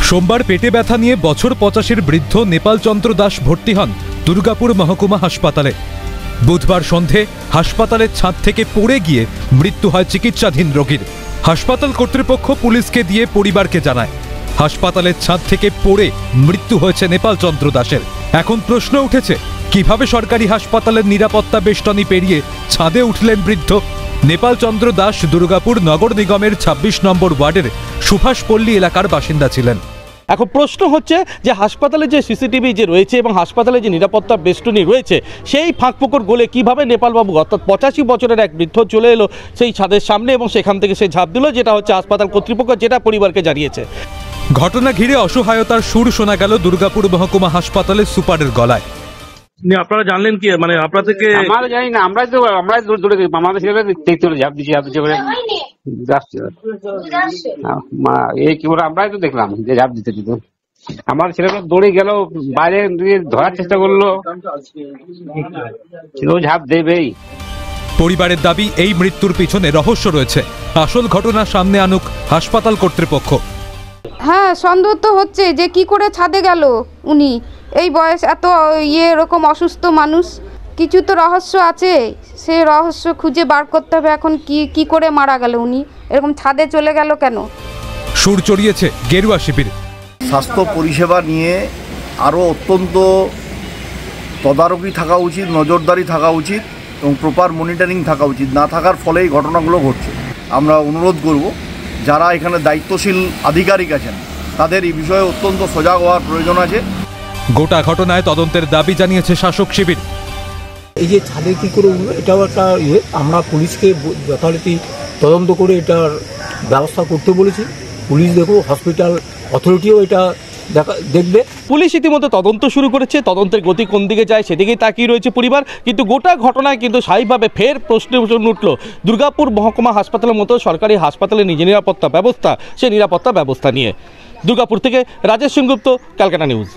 সোমবার পেটে ব্যথা নিয়ে বছর 85 বৃদ্ধ নেপাল চন্দ্র দাস ভর্তি হন দুর্গাপুর মহকুমা হাসপাতালে। বুধবার সন্ধে হাসপাতালের ছাদ থেকে পড়ে গিয়ে মৃত্যু হয় চিকিৎসাধীন রোগীর। হাসপাতাল কর্তৃপক্ষ পুলিশকে দিয়ে পরিবারকে জানায় হাসপাতালের ছাদ থেকে পড়ে মৃত্যু হয়েছে নেপাল চন্দ্র দাসের। এখন প্রশ্ন উঠেছে, কিভাবে সরকারি হাসপাতালের নিরাপত্তা বেষ্টনী পেরিয়ে ছাদে উঠলেন বৃদ্ধ? নেপাল চন্দ্র দাস দুর্গাপুর নগর নিগমের 26 নম্বর ওয়ার্ডের সুভাষপল্লী এলাকার বাসিন্দা ছিলেন। এখন প্রশ্ন হচ্ছে যে হাসপাতালে যে সিসিটিভি যে রয়েছে এবং হাসপাতালে যে নিরাপত্তা বেষ্টনী রয়েছে সেই ফাঁকফোকর গোলে কিভাবে নেপালবাবু অর্থাৎ 85 বছরের এক বৃদ্ধ চলে এলো সেই ছাদের সামনে এবং সেখান থেকে সে ঝাঁপ দিল, যেটা হচ্ছে হাসপাতাল কর্তৃপক্ষ যেটা পরিবারকে জানিয়েছে। ঘটনা ঘিরে অসহায়তার সুর শোনা গেল দুর্গাপুর মহকুমা হাসপাতালের সুপারের গলায়। আপনারা জানলেন কি? মানে আপনারা থেকে আমরা জানি না, আমরাই দৌড়ে আমাদের ছেলে দেখতে হলো ঝাঁপ দিচ্ছি এই কি বলে আমরাই তো দেখলাম যে ঝাঁপ দিতে দিত। আমার ছেলেটা দৌড়ে গেল, বাইরে ধরার চেষ্টা করলো, ঝাঁপ দেবেই। পরিবারের দাবি এই মৃত্যুর পিছনে রহস্য রয়েছে। আসল ঘটনা সামনে আনুক হাসপাতাল কর্তৃপক্ষ। হ্যাঁ, সন্দেহ তো হচ্ছে যে কি করে ছাদে গেল উনি, এই বয়স এত এরকম অসুস্থ মানুষ, কিছু তো রহস্য আছে, সে রহস্য খুঁজে বার করতে হবে। এখন কি করে মারা গেল উনি, এরকম ছাদে চলে গেল কেন? সুর চড়িয়েছে গেরুয়া শিবির। স্বাস্থ্য পরিষেবা নিয়ে আরও অত্যন্ত তদারকি থাকা উচিত, নজরদারি থাকা উচিত এবং প্রপার মনিটরিং থাকা উচিত। না থাকার ফলে এই ঘটনাগুলো ঘটছে। আমরা অনুরোধ করব যারা এখানে দায়িত্বশীল আধিকারিক আছেন তাদের এই বিষয়ে অত্যন্ত সজাগ হওয়ার প্রয়োজন আছে। গোটা ঘটনায় তদন্তের দাবি জানিয়েছে শাসক শিবির। এই যে ছাদে কী করে উঠলো এটাও একটা আমরা পুলিশকে যথারীতি তদন্ত করে এটার ব্যবস্থা করতে বলেছি। পুলিশ দেখো, হসপিটাল অথরিটিও এটা দেখবে। পুলিশ ইতিমধ্যে তদন্ত শুরু করেছে, তদন্তের গতি কোন দিকে যায় সেদিকেই তাকিয়ে রয়েছে পরিবার। কিন্তু গোটা ঘটনায় কিন্তু স্বাভাবিকভাবে ফের প্রশ্নের উঠল দুর্গাপুর মহকুমা হাসপাতালের মতো সরকারি হাসপাতালের নিজের নিরাপত্তা ব্যবস্থা, সেই নিরাপত্তা ব্যবস্থা নিয়ে। দুর্গাপুর থেকে রাজেশ সেনগুপ্ত, ক্যালকাটা নিউজ।